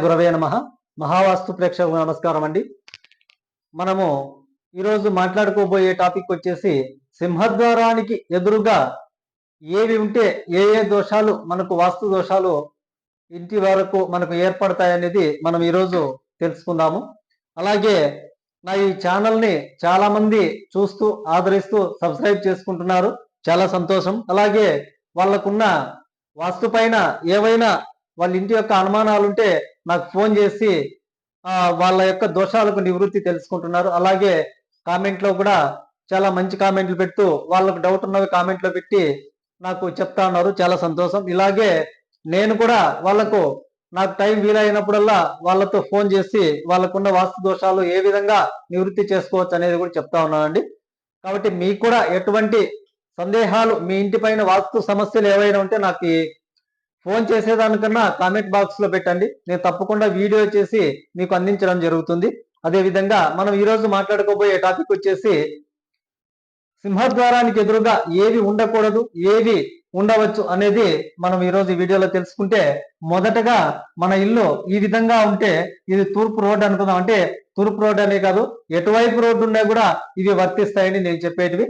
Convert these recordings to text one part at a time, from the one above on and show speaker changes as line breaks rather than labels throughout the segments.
గురవే నమః. మహావాస్తు ప్రేక్షకులకు నమస్కారం అండి. మనము ఈరోజు మాట్లాడుకోబోయే టాపిక్ వచ్చేసి సింహద్వారానికి ఎదురుగా ఏవి ఉంటే ఏ ఏ దోషాలు మనకు వాస్తు దోషాలు ఇంటి వరకు మనకు ఏర్పడతాయనేది మనం ఈరోజు తెలుసుకుందాము. అలాగే నా ఈ ఛానల్ని చాలా మంది చూస్తూ ఆదరిస్తూ సబ్స్క్రైబ్ చేసుకుంటున్నారు, చాలా సంతోషం. అలాగే వాళ్ళకున్న వాస్తు పైన ఏవైనా వాళ్ళ ఇంటి యొక్క అనుమానాలు ఉంటే నాకు ఫోన్ చేసి వాళ్ళ యొక్క దోషాలకు నివృత్తి తెలుసుకుంటున్నారు. అలాగే కామెంట్లో కూడా చాలా మంచి కామెంట్లు పెడుతూ వాళ్ళకు డౌట్ ఉన్నవి కామెంట్లో పెట్టి నాకు చెప్తా ఉన్నారు, చాలా సంతోషం. ఇలాగే నేను కూడా వాళ్ళకు నాకు టైం వీలైనప్పుడల్లా వాళ్ళతో ఫోన్ చేసి వాళ్ళకున్న వాస్తు దోషాలు ఏ విధంగా నివృత్తి చేసుకోవచ్చు అనేది కూడా చెప్తా ఉన్నానండి. కాబట్టి మీకు కూడా ఎటువంటి సందేహాలు మీ ఇంటి పైన వాస్తు సమస్యలు ఏవైనా ఉంటే నాకు ఫోన్ చేసేదానికన్నా కామెంట్ బాక్స్ లో పెట్టండి, నేను తప్పకుండా వీడియో చేసి మీకు అందించడం జరుగుతుంది. అదేవిధంగా మనం ఈరోజు మాట్లాడుకోబోయే టాపిక్ వచ్చేసి సింహద్వారానికి ఎదురుగా ఏవి ఉండకూడదు, ఏవి ఉండవచ్చు అనేది మనం ఈరోజు ఈ వీడియోలో తెలుసుకుంటే, మొదటగా మన ఇల్లు ఈ విధంగా ఉంటే ఇది తూర్పు రోడ్డు అనుకుందాం. అంటే తూర్పు రోడ్డు అనే కాదు, ఎటువైపు రోడ్డు ఉన్నా కూడా ఇవి వర్తిస్తాయని నేను చెప్పేటివి.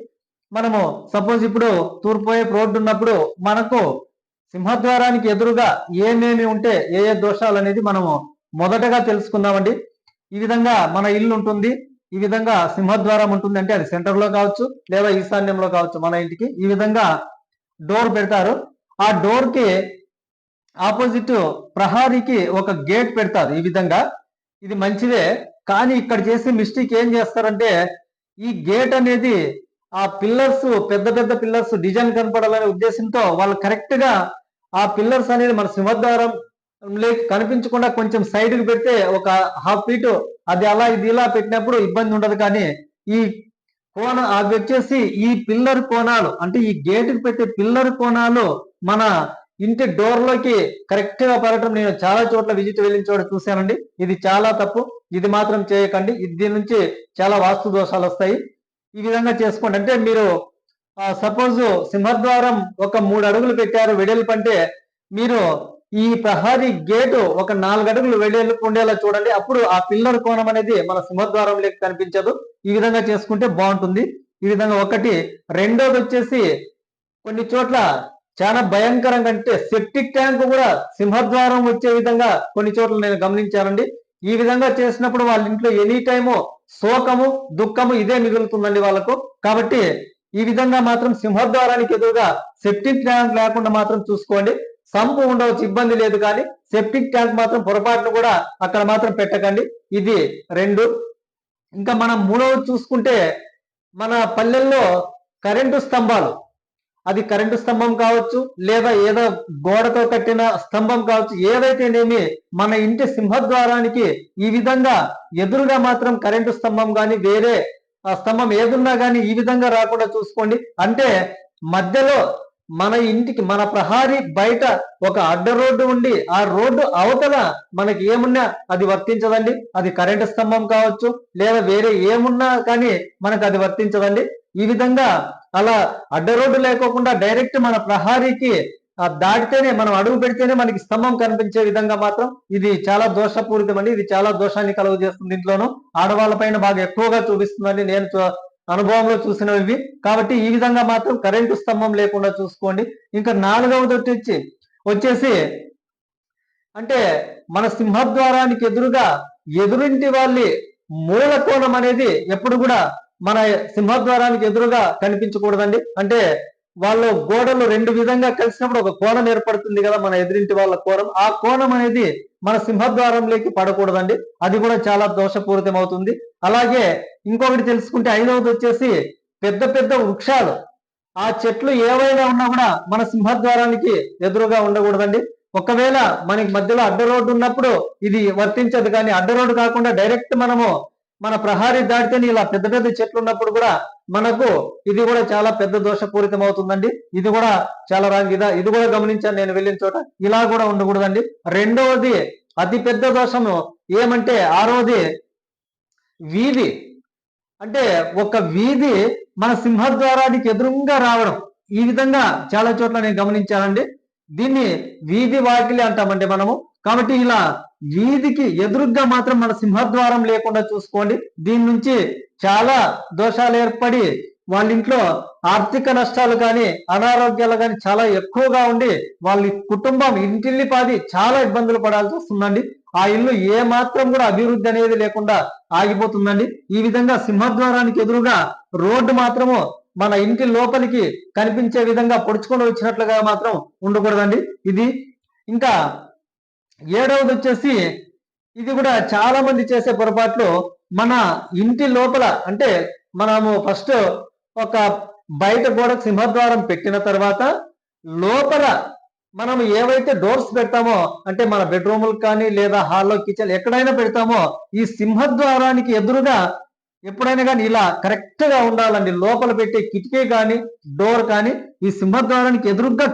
మనము సపోజ్ ఇప్పుడు తూర్పు వైపు రోడ్డు ఉన్నప్పుడు మనకు సింహద్వారానికి ఎదురుగా ఏమేమి ఉంటే ఏ ఏ దోషాలు అనేది మనము మొదటగా తెలుసుకుందామండి. ఈ విధంగా మన ఇల్లు ఉంటుంది, ఈ విధంగా సింహద్వారం ఉంటుంది. అంటే అది సెంటర్లో కావచ్చు లేదా ఈశాన్యంలో కావచ్చు. మన ఇంటికి ఈ విధంగా డోర్ పెడతారు. ఆ డోర్ కి ఆపోజిట్ ప్రహారీకి ఒక గేట్ పెడతారు. ఈ విధంగా ఇది మంచిదే, కానీ ఇక్కడ చేసే మిస్టేక్ ఏం చేస్తారంటే ఈ గేట్ అనేది ఆ పిల్లర్స్ పెద్ద పెద్ద పిల్లర్స్ డిజైన్ కనపడాలనే ఉద్దేశంతో వాళ్ళు కరెక్ట్ గా ఆ పిల్లర్స్ అనేది మన సింహద్వారం లేక కనిపించకుండా కొంచెం సైడ్ కి పెడితే ఒక హాఫ్ ఫీట్ అది అలా ఇది ఇలా పెట్టినప్పుడు ఇబ్బంది ఉండదు. కానీ ఈ అవి వచ్చేసి ఈ పిల్లర్ కోణాలు, అంటే ఈ గేట్ కి పెట్టే పిల్లర్ కోణాలు మన ఇంటి డోర్ లోకి కరెక్ట్ గా పడటం నేను చాలా చోట్ల విజిట్ వెళ్ళిన చోట చూశానండి. ఇది చాలా తప్పు, ఇది మాత్రం చేయకండి. దీని నుంచి చాలా వాస్తు దోషాలు వస్తాయి. ఈ విధంగా చేసుకోండి. అంటే మీరు సపోజ్ సింహద్వారం ఒక 3 అడుగులు పెట్టారు వెడల్పు, అంటే మీరు ఈ ప్రహారీ గేటు ఒక 4 అడుగులు వెడల్పు ఉండేలా చూడండి. అప్పుడు ఆ పిల్లర్ కోణం అనేది మన సింహద్వారం లేక కనిపించదు. ఈ విధంగా చేసుకుంటే బాగుంటుంది. ఈ విధంగా ఒకటి. రెండోది వచ్చేసి కొన్ని చోట్ల చాలా భయంకరంగా, అంటే సెప్టిక్ ట్యాంక్ కూడా సింహద్వారం వచ్చే విధంగా కొన్ని చోట్ల నేను గమనించానండి. ఈ విధంగా చేసినప్పుడు వాళ్ళ ఇంట్లో ఎనీ టైము శోకము దుఃఖము ఇదే మిగులుతుందండి వాళ్ళకు. కాబట్టి ఈ విధంగా మాత్రం సింహద్వారానికి ఎదురుగా సెప్టిక్ ట్యాంక్ లేకుండా మాత్రం చూసుకోండి. సంపు ఉండవచ్చు, ఇబ్బంది లేదు, కానీ సెప్టిక్ ట్యాంక్ మాత్రం పొరపాటును కూడా అక్కడ మాత్రం పెట్టకండి. ఇది 2. ఇంకా మనం 3వది చూసుకుంటే మన పల్లెల్లో కరెంటు స్తంభాలు, అది కరెంటు స్తంభం కావచ్చు లేదా ఏదో గోడతో కట్టిన స్తంభం కావచ్చు, ఏదైతేనేమి మన ఇంటి సింహద్వారానికి ఈ విధంగా ఎదురుగా మాత్రం కరెంటు స్తంభం కానీ వేరే స్తంభం ఏదున్నా కానీ ఈ విధంగా రాకుండా చూసుకోండి. అంటే మధ్యలో మన ఇంటికి మన ప్రహారీ బయట ఒక అడ్డ రోడ్డు ఉండి ఆ రోడ్డు అవతల మనకి ఏమున్నా అది వర్తించదండి. అది కరెంటు స్తంభం కావచ్చు లేదా వేరే ఏమున్నా కానీ మనకు అది వర్తించదండి. ఈ విధంగా అలా అడ్డ రోడ్డు లేకోకుండా డైరెక్ట్ మన ప్రహారీకి దాటితేనే, మనం అడుగు పెడితేనే మనకి స్తంభం కనిపించే విధంగా మాత్రం ఇది చాలా దోషపూరితం అండి. ఇది చాలా దోషాన్ని కలుగు చేస్తుంది. ఇంట్లోనూ ఆడవాళ్ళ పైన బాగా ఎక్కువగా చూపిస్తుందండి, నేను అనుభవంలో చూసినవి. కాబట్టి ఈ విధంగా మాత్రం కరెంటు స్తంభం లేకుండా చూసుకోండి. ఇంకా 4వది వచ్చేసి అంటే మన సింహద్వారానికి ఎదురుగా ఎదురింటి వాళ్ళ మూల కోణం అనేది ఎప్పుడు కూడా మన సింహద్వారానికి ఎదురుగా కనిపించకూడదండి. అంటే వాళ్ళు గోడలు 2 విధంగా కలిసినప్పుడు ఒక కోణం ఏర్పడుతుంది కదా, మన ఎదురింటి వాళ్ళ కోణం. ఆ కోణం అనేది మన సింహద్వారంలోకి పడకూడదండి. అది కూడా చాలా దోషపూరితం అవుతుంది. అలాగే ఇంకొకటి తెలుసుకుంటే 5వది వచ్చేసి పెద్ద పెద్ద వృక్షాలు, ఆ చెట్లు ఏవైనా ఉన్నా కూడా మన సింహద్వారానికి ఎదురుగా ఉండకూడదండి. ఒకవేళ మనకి మధ్యలో అడ్డ రోడ్డు ఉన్నప్పుడు ఇది వర్తించదు, కానీ అడ్డ రోడ్డు కాకుండా డైరెక్ట్ మనము మన ప్రహారీ దాటితేనే ఇలా పెద్ద పెద్ద చెట్లు ఉన్నప్పుడు కూడా మనకు ఇది కూడా చాలా పెద్ద దోషపూరితం అవుతుందండి. ఇది కూడా చాలా రాంగ్. ఇది కూడా గమనించాను నేను వెళ్ళిన చోట. ఇలా కూడా ఉండకూడదండి. 2వది అతి పెద్ద దోషము ఏమంటే 6వది వీధి. అంటే ఒక వీధి మన సింహద్వారానికి ఎదురుగా రావడం, ఈ విధంగా చాలా చోట్ల నేను గమనించానండి. దీన్ని వీధి వాకిలి అంటామండి మనము. కాబట్టి ఇలా వీధికి ఎదురుగ్గా మాత్రం మన సింహద్వారం లేకుండా చూసుకోండి. దీని నుంచి చాలా దోషాలు ఏర్పడి వాళ్ళ ఇంట్లో ఆర్థిక నష్టాలు కానీ అనారోగ్యాలు కానీ చాలా ఎక్కువగా ఉండి వాళ్ళ కుటుంబం ఇంటిల్లిపాది చాలా ఇబ్బందులు పడాల్సి వస్తుందండి. ఆ ఇల్లు ఏ మాత్రం కూడా అభివృద్ధి అనేది లేకుండా ఆగిపోతుందండి. ఈ విధంగా సింహద్వారానికి ఎదురుగా రోడ్డు మాత్రము మన ఇంటి లోపలికి కనిపించే విధంగా పొడుచుకొని వచ్చినట్లుగా మాత్రం ఉండకూడదండి. ఇది ఇంకా ఏడవది వచ్చేసి, ఇది కూడా చాలా మంది చేసే పొరపాట్లు, మన ఇంటి లోపల అంటే మనము ఫస్ట్ ఒక బయట గోడకు సింహద్వారం పెట్టిన తర్వాత లోపల మనం ఏవైతే డోర్స్ పెడతామో అంటే మన బెడ్రూములకు కానీ లేదా హాల్లో కిచెన్ ఎక్కడైనా పెడతామో ఈ సింహద్వారానికి ఎదురుగా ఎప్పుడైనా కానీ ఇలా కరెక్ట్ గా ఉండాలండి. లోపల పెట్టే కిటికీ కానీ డోర్ కానీ ఈ సింహద్వారానికి ఎదురుగా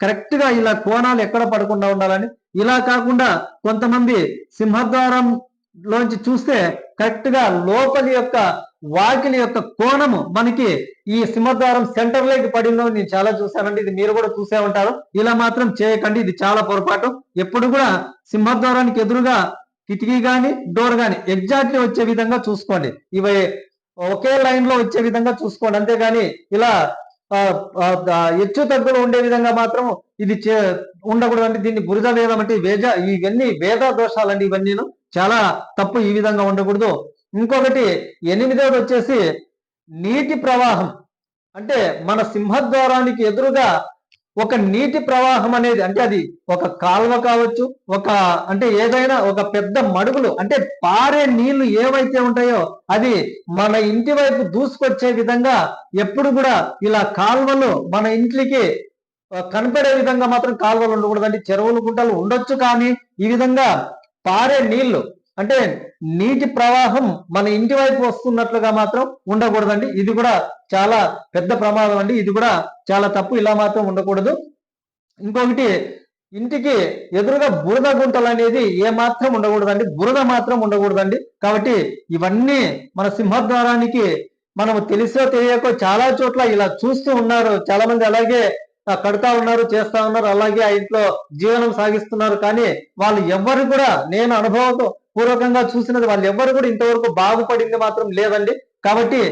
కరెక్ట్ గా ఇలా కోణాలు ఎక్కడ పడకుండా ఉండాలని. ఇలా కాకుండా కొంతమంది సింహద్వారం లోంచి చూస్తే కరెక్ట్ గా లోపలి యొక్క వాకిలి యొక్క కోణము మనకి ఈ సింహద్వారం సెంటర్ లోకి పడిందో నేను చాలా చూశానండి. ఇది మీరు కూడా చూసే ఉంటారు. ఇలా మాత్రం చేయకండి, ఇది చాలా పొరపాటు. ఎప్పుడు కూడా సింహద్వారానికి ఎదురుగా కిటికీ కానీ డోర్ కానీ ఎగ్జాక్ట్లీ వచ్చే విధంగా చూసుకోండి. ఇవి ఒకే లైన్ లో వచ్చే విధంగా చూసుకోండి. అంతేగాని ఇలా హెచ్చు తగ్గులు ఉండే విధంగా మాత్రం ఇది ఉండకూడదండి. దీన్ని బురద వేదం అంటే ఇవన్నీ వేద దోషాలండి. ఇవన్నీ చాలా తప్పు, ఈ విధంగా ఉండకూడదు. ఇంకొకటి 8వది వచ్చేసి నీటి ప్రవాహం. అంటే మన సింహద్వారానికి ఎదురుగా ఒక నీటి ప్రవాహం అనేది అంటే అది ఒక కాలువ కావచ్చు, అంటే ఏదైనా ఒక పెద్ద మడుగులు అంటే పారే నీళ్లు ఏవైతే ఉంటాయో అది మన ఇంటి వైపు దూసుకొచ్చే విధంగా ఎప్పుడు కూడా ఇలా కాలువలు మన ఇంట్లోకి కనపడే విధంగా మాత్రం కాలువలు ఉండకూడదండి. చెరువులు గుంటలు ఉండొచ్చు, కానీ ఈ విధంగా పారే నీళ్లు అంటే నీటి ప్రవాహం మన ఇంటి వైపు వస్తున్నట్లుగా మాత్రం ఉండకూడదండి. ఇది కూడా చాలా పెద్ద ప్రమాదం అండి. ఇది కూడా చాలా తప్పు, ఇలా మాత్రం ఉండకూడదు. ఇంకొకటి, ఇంటికి ఎదురుగా బురద గుంటలు అనేది ఏ మాత్రం ఉండకూడదండి. బురద మాత్రం ఉండకూడదండి. కాబట్టి ఇవన్నీ మన సింహద్వారానికి మనము తెలిసో తెలియకో చాలా చోట్ల ఇలా చూస్తూ ఉన్నారు. చాలా మంది అలాగే కడతా ఉన్నారు, చేస్తా ఉన్నారు, అలాగే ఆ ఇంట్లో జీవనం సాగిస్తున్నారు. కానీ వాళ్ళు ఎవ్వరు కూడా, నేను అనుభవపూర్వకంగా చూసినది, వాళ్ళు ఎవ్వరు కూడా ఇంతవరకు బాగుపడింది మాత్రం లేదండి. కాబట్టి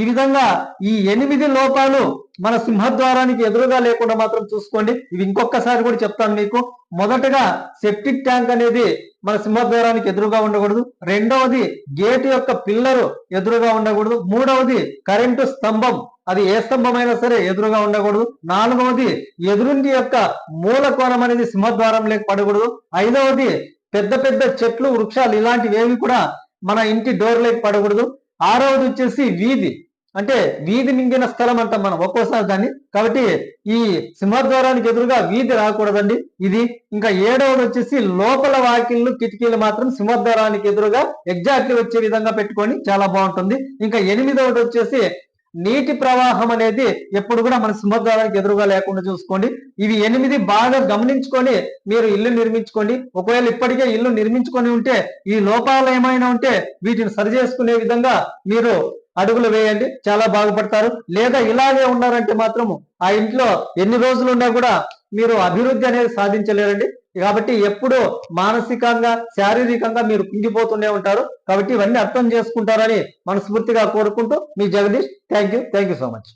ఈ విధంగా ఈ 8 లోపాలు మన సింహద్వారానికి ఎదురుగా లేకుండా మాత్రం చూసుకోండి. ఇవి ఇంకొకసారి కూడా చెప్తాను మీకు. మొదటగా సెప్టిక్ ట్యాంక్ అనేది మన సింహద్వారానికి ఎదురుగా ఉండకూడదు. రెండవది గేట్ యొక్క పిల్లరు ఎదురుగా ఉండకూడదు. మూడవది కరెంటు స్తంభం, అది ఏ స్తంభమైనా సరే ఎదురుగా ఉండకూడదు. నాలుగవది ఎదురుంటి యొక్క మూల కోణం అనేది సింహద్వారం లేక పడకూడదు. ఐదవది పెద్ద పెద్ద చెట్లు వృక్షాలు ఇలాంటివి ఏవి కూడా మన ఇంటి డోర్ లేక పడకూడదు. ఆరవది వచ్చేసి వీధి, అంటే వీధి మింగిన స్థలం అంటాం మనం ఒక్కోసారి దాన్ని. కాబట్టి ఈ సింహద్వారానికి ఎదురుగా వీధి రాకూడదండి. ఇది ఇంకా 7వది వచ్చేసి లోపల వాకిళ్ళు కిటికీలు మాత్రం సింహద్వారానికి ఎదురుగా ఎగ్జాక్ట్లీ వచ్చే విధంగా పెట్టుకొని చాలా బాగుంటుంది. ఇంకా 8వది వచ్చేసి నీటి ప్రవాహం అనేది ఎప్పుడు కూడా మన సింహద్వారానికి ఎదురుగా లేకుండా చూసుకోండి. ఇవి 8 బాగా గమనించుకొని మీరు ఇల్లు నిర్మించుకోండి. ఒకవేళ ఇప్పటికే ఇల్లు నిర్మించుకొని ఉంటే ఈ లోపాలు ఏమైనా ఉంటే వీటిని సరి చేసుకునే విధంగా మీరు అడుగులు వేయండి, చాలా బాగుపడతారు. లేదా ఇలాగే ఉన్నారంటే మాత్రం ఆ ఇంట్లో ఎన్ని రోజులు ఉన్నా కూడా మీరు అభివృద్ధి అనేది సాధించలేరండి. కాబట్టి ఎప్పుడు మానసికంగా శారీరకంగా మీరు కుంగిపోతూనే ఉంటారు. కాబట్టి ఇవన్నీ అర్థం చేసుకుంటారని మనస్ఫూర్తిగా కోరుకుంటూ మీ Jagadish. Thank you so much.